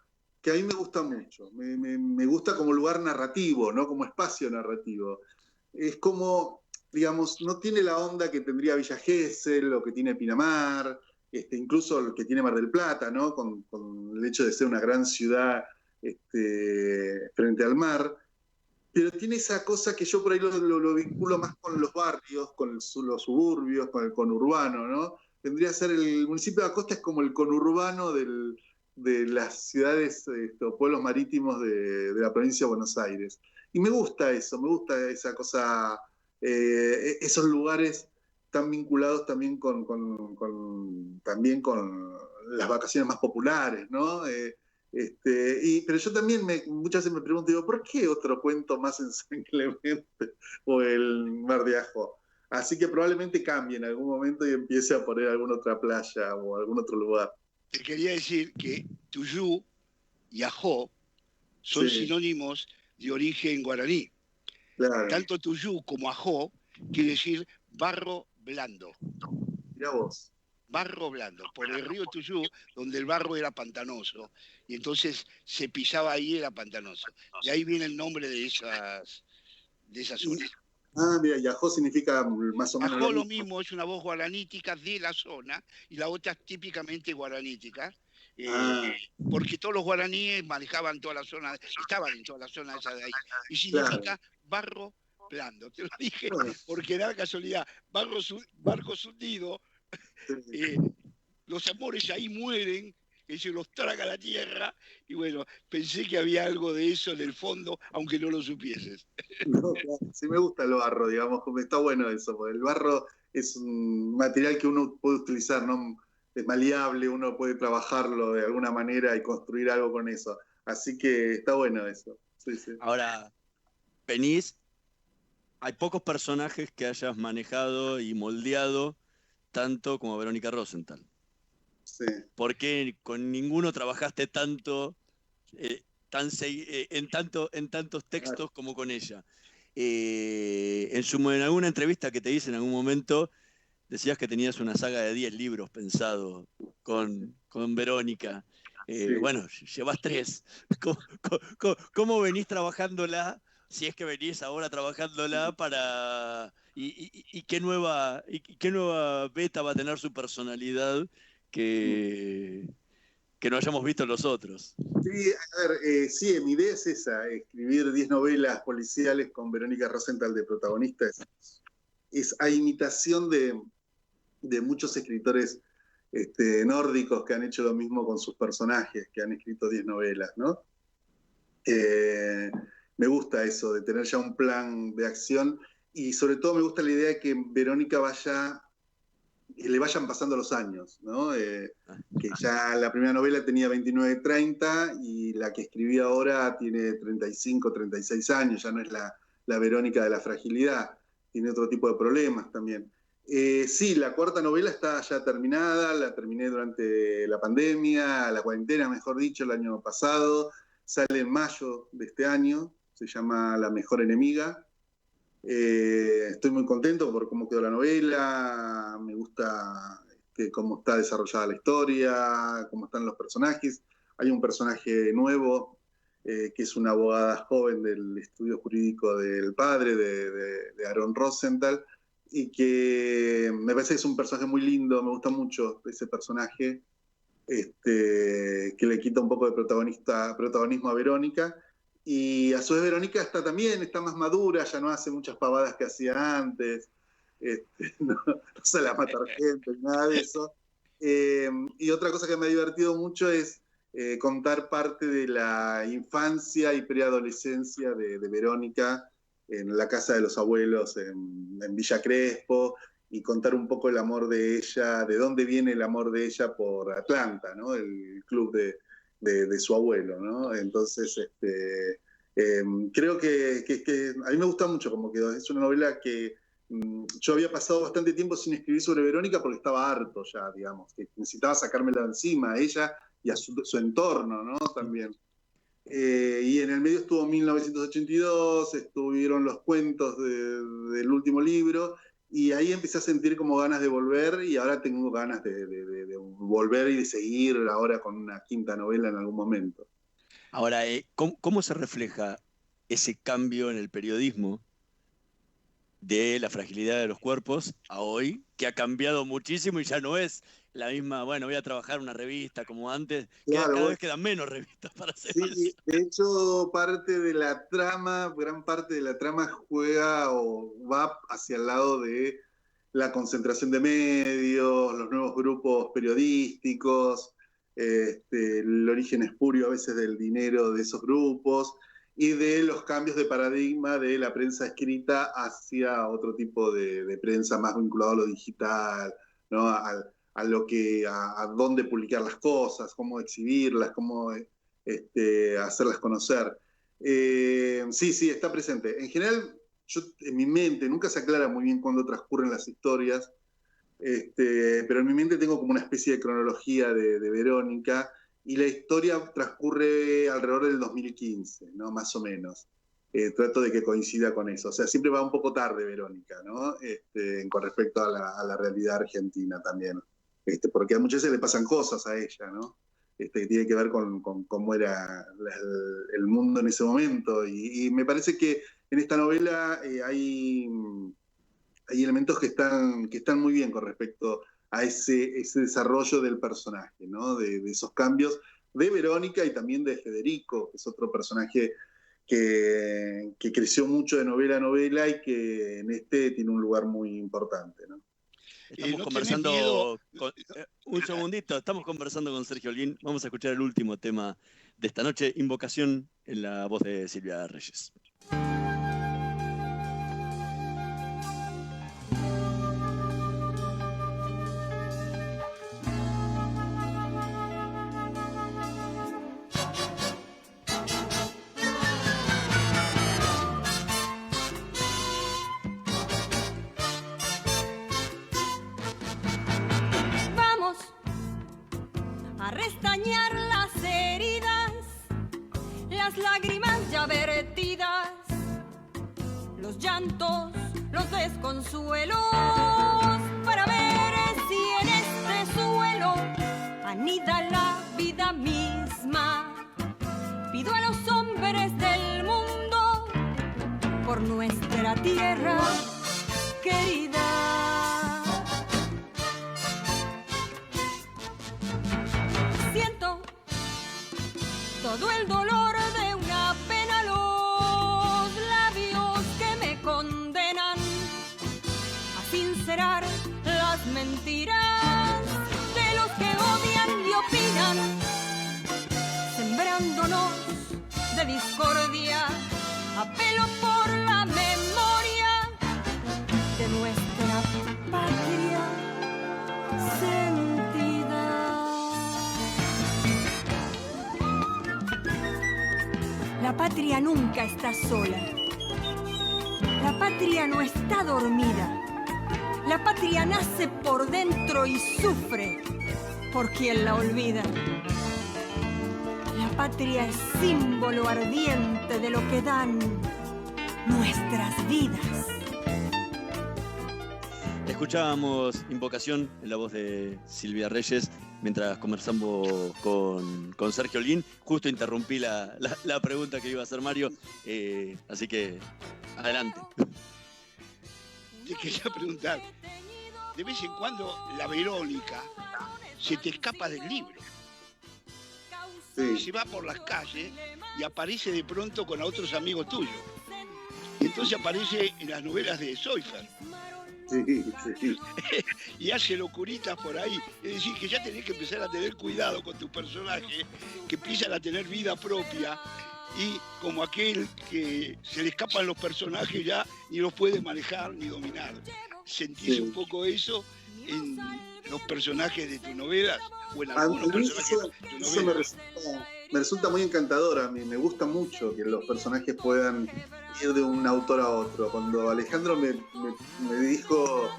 que a mí me gusta mucho. Me gusta como lugar narrativo, ¿no? Como espacio narrativo. Es como, digamos, no tiene la onda que tendría Villa Gesell o que tiene Pinamar, incluso el que tiene Mar del Plata, ¿no? Con el hecho de ser una gran ciudad frente al mar, pero tiene esa cosa que yo por ahí lo vinculo más con los barrios, con los suburbios, con el conurbano, ¿no? Vendría a ser el municipio de la costa, es como el conurbano de las ciudades o pueblos marítimos de la provincia de Buenos Aires. Y me gusta eso, me gusta esa cosa, esos lugares tan vinculados también con las vacaciones más populares, ¿no? Pero yo también muchas veces me pregunto, digo, ¿por qué otro cuento más en San Clemente o el Mar de Ajó? Así que probablemente cambie en algún momento y empiece a poner alguna otra playa o algún otro lugar. Te quería decir que Tuyú y Ajó son sinónimos de origen guaraní. Claro. Tanto Tuyú como Ajó quiere decir barro blando. Mirá vos. Barro blando, por el río Tuyú, donde el barro era pantanoso, y entonces se pisaba ahí, era pantanoso. De ahí viene el nombre de esas zonas. Ah, mira, y Ajó significa más o menos... Ajó lo mismo, es una voz guaranítica de la zona, y la otra es típicamente guaranítica, porque todos los guaraníes manejaban toda la zona, estaban en toda la zona esa de ahí, y significa barro blando. Te lo dije porque da casualidad, barcos hundidos. Los amores ahí mueren, que se los traga la tierra, y bueno, pensé que había algo de eso en el fondo, aunque no lo supieses. No, claro, sí me gusta el barro, digamos, está bueno eso, porque el barro es un material que uno puede utilizar, ¿no? Es maleable, uno puede trabajarlo de alguna manera y construir algo con eso, así que está bueno eso. Sí. Ahora, venís, hay pocos personajes que hayas manejado y moldeado tanto como Verónica Rosenthal. Sí. Porque con ninguno trabajaste tanto, en tantos textos como con ella. En alguna entrevista que te hice en algún momento, decías que tenías una saga de 10 libros pensado con Verónica. Sí. Bueno, llevas 3. ¿Cómo venís trabajándola? Si es que venís ahora trabajándola para... ¿Y qué nueva beta va a tener su personalidad que no hayamos visto los otros? Sí, a ver, sí, mi idea es esa, escribir 10 novelas policiales con Verónica Rosenthal de protagonista. Es a imitación de muchos escritores nórdicos que han hecho lo mismo con sus personajes, que han escrito 10 novelas, ¿no? Me gusta eso, de tener ya un plan de acción, y sobre todo me gusta la idea de que Verónica le vayan pasando los años, ¿no? Que ya la primera novela tenía 29, 30, y la que escribí ahora tiene 35, 36 años, ya no es la Verónica de la fragilidad, tiene otro tipo de problemas también. Sí, la cuarta novela está ya terminada, la terminé durante la pandemia, la cuarentena, mejor dicho, el año pasado, sale en mayo de este año, se llama La mejor enemiga. Estoy muy contento por cómo quedó la novela, me gusta cómo está desarrollada la historia, cómo están los personajes. Hay un personaje nuevo, que es una abogada joven del estudio jurídico del padre de Aaron Rosenthal, y que me parece que es un personaje muy lindo, me gusta mucho ese personaje, que le quita un poco de protagonismo a Verónica. Y a su vez Verónica está más madura, ya no hace muchas pavadas que hacía antes, no sale a matar gente, nada de eso. Y otra cosa que me ha divertido mucho es contar parte de la infancia y preadolescencia de Verónica en la casa de los abuelos en Villa Crespo, y contar un poco el amor de ella, de dónde viene el amor de ella por Atlanta, ¿no? El club de su abuelo, ¿no? Entonces, creo que a mí me gusta mucho cómo quedó. Es una novela que yo había pasado bastante tiempo sin escribir sobre Verónica porque estaba harto ya, digamos, que necesitaba sacármela de encima a ella y a su entorno, ¿no? También. Y en el medio estuvo 1982, estuvieron los cuentos del último libro, y ahí empecé a sentir como ganas de volver, y ahora tengo ganas de volver y de seguir ahora con una quinta novela en algún momento. Ahora, ¿cómo se refleja ese cambio en el periodismo de la fragilidad de los cuerpos a hoy, que ha cambiado muchísimo y ya no es la misma, bueno, voy a trabajar en una revista como antes, claro, cada vez quedan menos revistas para hacer eso? Sí, de hecho, gran parte de la trama juega o va hacia el lado de la concentración de medios, los nuevos grupos periodísticos, el origen espurio a veces del dinero de esos grupos, y de los cambios de paradigma de la prensa escrita hacia otro tipo de prensa más vinculado a lo digital, ¿no? A dónde publicar las cosas, cómo exhibirlas, cómo hacerlas conocer. Sí, está presente. En general, en mi mente, nunca se aclara muy bien cuándo transcurren las historias, pero en mi mente tengo como una especie de cronología de Verónica, y la historia transcurre alrededor del 2015, ¿no? Más o menos. Trato de que coincida con eso. O sea, siempre va un poco tarde Verónica, ¿no? Con respecto a la realidad argentina también. Porque a muchas veces le pasan cosas a ella, ¿no? Que tiene que ver con cómo era el mundo en ese momento. Y me parece que en esta novela hay elementos que están muy bien con respecto a ese desarrollo del personaje, ¿no? De esos cambios de Verónica y también de Federico, que es otro personaje que creció mucho de novela a novela y que en tiene un lugar muy importante, ¿no? Estamos conversando un segundito, estamos conversando con Sergio Holguín. Vamos a escuchar el último tema de esta noche, Invocación, en la voz de Silvia Reyes. a restañar las heridas, las lágrimas ya vertidas, los llantos, los desconsuelos, para ver si en este suelo anida la vida misma. Pido a los hombres del mundo por nuestra tierra querida. Siento todo el dolor de una pena, los labios que me condenan a sincerar las mentiras de los que odian y opinan, sembrándonos de discordia. Apelo por la memoria de nuestra patria sentida. La patria nunca está sola. La patria no está dormida. La patria nace por dentro y sufre por quien la olvida. La patria es símbolo ardiente de lo que dan nuestras vidas. Escuchábamos Invocación en la voz de Silvia Reyes mientras conversamos con Sergio Olguín. Justo interrumpí la pregunta que iba a hacer Mario, así que adelante. Te quería preguntar, de vez en cuando la Verónica se te escapa del libro. Sí. Se va por las calles y aparece de pronto con otros amigos tuyos. Entonces aparece en las novelas de Soifer. Sí. Y hace locuritas por ahí. Es decir, que ya tenés que empezar a tener cuidado con tu personaje, que empiezan a tener vida propia. Y como aquel que se le escapan los personajes ya ni los puede manejar ni dominar. ¿Sentís un poco eso en los personajes de tus novelas? O en algunos personajes de tus novelas. Me resulta muy encantador a mí. Me gusta mucho que los personajes puedan ir de un autor a otro. Cuando Alejandro me dijo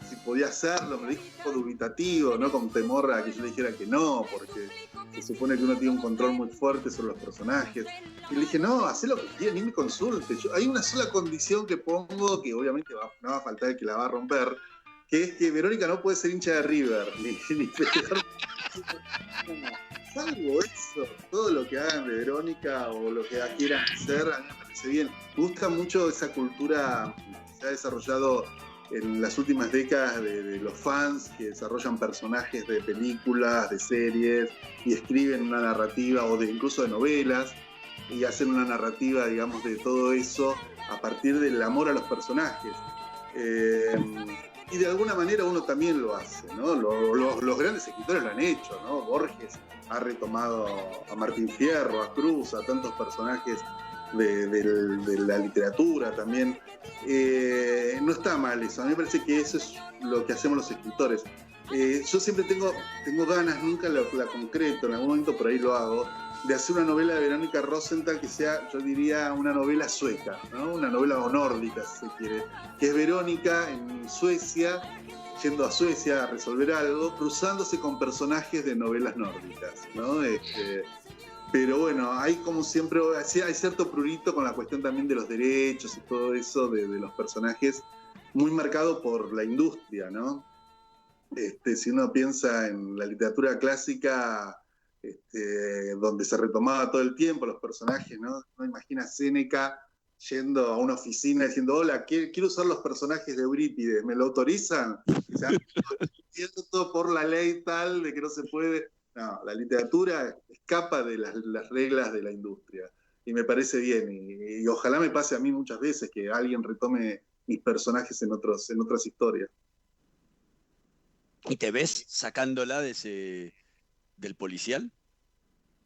si podía hacerlo, me dijo dubitativo, ¿no? Con temor a que yo le dijera que no, porque se supone que uno tiene un control muy fuerte sobre los personajes. Y le dije, no, hacé lo que quieras, ni me consulte. Hay una sola condición que pongo, que obviamente no va a faltar el que la va a romper, que es que Verónica no puede ser hincha de River, ni festejar. Salvo eso, todo lo que hagan de Verónica o lo que quieran hacer, a mí me parece bien. Me gusta mucho esa cultura que se ha desarrollado en las últimas décadas de los fans que desarrollan personajes de películas, de series y escriben una narrativa o incluso de novelas y hacen una narrativa, digamos, de todo eso a partir del amor a los personajes. Y de alguna manera uno también lo hace, ¿no? Los grandes escritores lo han hecho, ¿no? Borges ha retomado a Martín Fierro, a Cruz, a tantos personajes de la literatura también. No está mal eso, a mí me parece que eso es lo que hacemos los escritores. Yo siempre tengo ganas, nunca la concreto, en algún momento por ahí lo hago, de hacer una novela de Verónica Rosenthal que sea, yo diría, una novela sueca, ¿no? Una novela o nórdica, si se quiere, que es Verónica en Suecia, yendo a Suecia a resolver algo, cruzándose con personajes de novelas nórdicas, ¿no? Pero bueno, hay como siempre, hay cierto prurito con la cuestión también de los derechos y todo eso de los personajes, muy marcado por la industria, ¿no? Si uno piensa en la literatura clásica, donde se retomaba todo el tiempo los personajes, ¿no? Uno imagina a Séneca yendo a una oficina diciendo, hola, quiero usar los personajes de Eurípides, ¿me lo autorizan? O sea, todo por la ley tal de que no se puede. No, la literatura escapa de las reglas de la industria y me parece bien y ojalá me pase a mí muchas veces que alguien retome mis personajes en otras historias. ¿Y te ves sacándola del policial?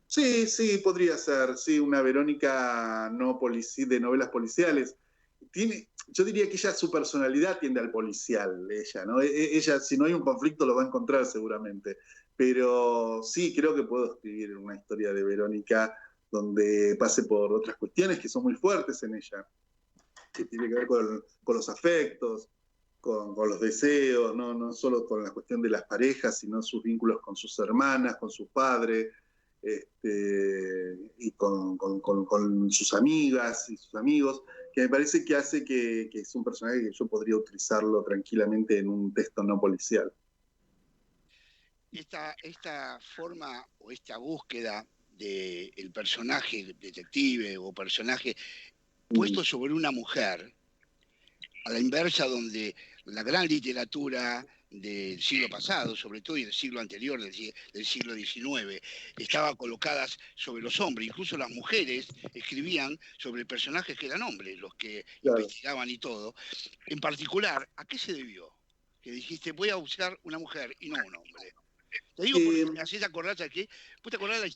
Sí, podría ser, sí, una Verónica de novelas policiales. Yo diría que ella, su personalidad tiende al policial, ella, ¿no? Ella, si no hay un conflicto, lo va a encontrar seguramente. Pero sí, creo que puedo escribir una historia de Verónica donde pase por otras cuestiones que son muy fuertes en ella, que tiene que ver con los afectos, con los deseos, no solo con la cuestión de las parejas, sino sus vínculos con sus hermanas, con su padre, y con sus amigas y sus amigos, que me parece que hace que es un personaje que yo podría utilizarlo tranquilamente en un texto no policial. Esta forma o esta búsqueda del personaje detective o personaje puesto sobre una mujer, a la inversa donde la gran literatura del siglo pasado, sobre todo, y del siglo anterior, del siglo XIX, estaba colocadas sobre los hombres. Incluso las mujeres escribían sobre personajes que eran hombres, los que investigaban y todo. En particular, ¿a qué se debió? Que dijiste, voy a buscar una mujer y no un hombre. Te digo porque me hacés acordar, ¿sabes qué? ¿Vos te acordás de la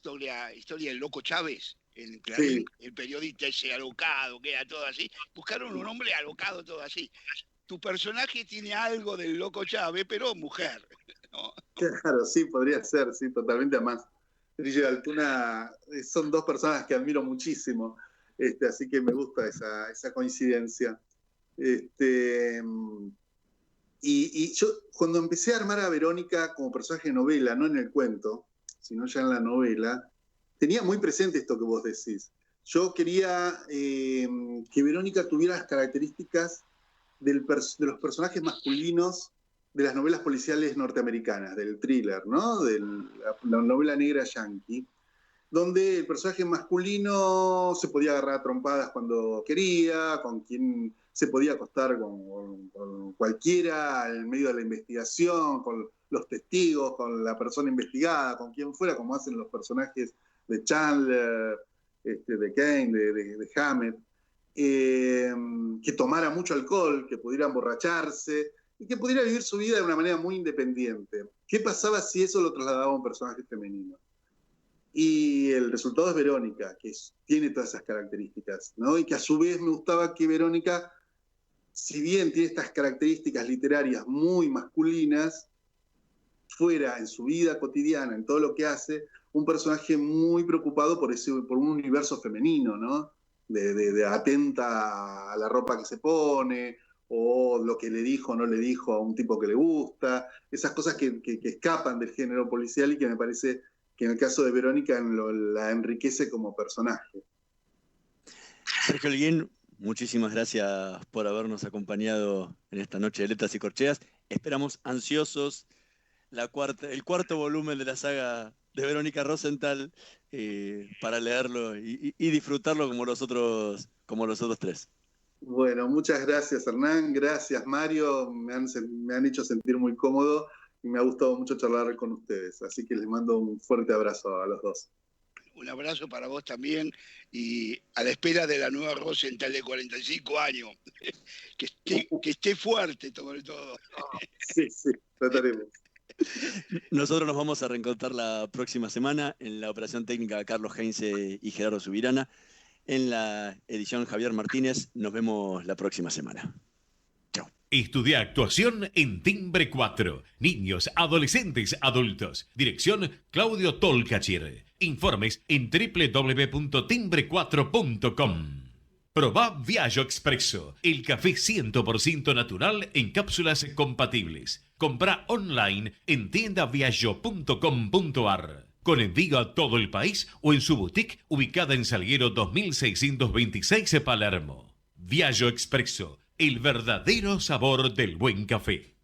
historia del Loco Chávez? En Clarín, el periodista ese alocado, que era todo así. Buscaron un hombre alocado, todo así. Tu personaje tiene algo del Loco Chávez, pero mujer, ¿no? Claro, sí, podría ser, sí, totalmente. Además, Trillo y Altuna son dos personas que admiro muchísimo, así que me gusta esa coincidencia. Y yo, cuando empecé a armar a Verónica como personaje de novela, no en el cuento, sino ya en la novela, tenía muy presente esto que vos decís. Yo quería que Verónica tuviera las características de los personajes masculinos de las novelas policiales norteamericanas, del thriller, ¿no? De la novela negra yankee, donde el personaje masculino se podía agarrar a trompadas cuando quería, con quien se podía acostar con cualquiera en medio de la investigación, con los testigos, con la persona investigada, con quien fuera, como hacen los personajes de Chandler, de Kane, de Hammett, que tomara mucho alcohol, que pudiera emborracharse y que pudiera vivir su vida de una manera muy independiente. ¿Qué pasaba si eso lo trasladaba a un personaje femenino? Y el resultado es Verónica, que tiene todas esas características, ¿no? Y que a su vez me gustaba que Verónica, si bien tiene estas características literarias muy masculinas, fuera en su vida cotidiana, en todo lo que hace, un personaje muy preocupado por un universo femenino, ¿no? De atenta a la ropa que se pone, o lo que le dijo o no le dijo a un tipo que le gusta, esas cosas que escapan del género policial y que me parece que en el caso de Verónica la enriquece como personaje. Sergio Holguín, muchísimas gracias por habernos acompañado en esta noche de Letras y Corcheas. Esperamos ansiosos el cuarto volumen de la saga de Verónica Rosenthal para leerlo y disfrutarlo como los otros tres. Bueno, muchas gracias, Hernán. Gracias, Mario. Me han hecho sentir muy cómodo y me ha gustado mucho charlar con ustedes. Así que les mando un fuerte abrazo a los dos. Un abrazo para vos también y a la espera de la nueva Rosenthal de 45 años. Que esté fuerte sobre todo. Sí, trataremos. Nosotros nos vamos a reencontrar la próxima semana en la operación técnica Carlos Heinze y Gerardo Subirana. En la edición Javier Martínez. Nos vemos la próxima semana. Chao. Estudia actuación en Timbre 4. Niños, adolescentes, adultos. Dirección Claudio Tolcachir. Informes en www.timbre4.com. Probá Viaggio Expresso, el café 100% natural en cápsulas compatibles. Comprá online en tiendaviaggio.com.ar. Con envío a todo el país o en su boutique ubicada en Salguero 2626 Palermo. Viaggio Expresso, el verdadero sabor del buen café.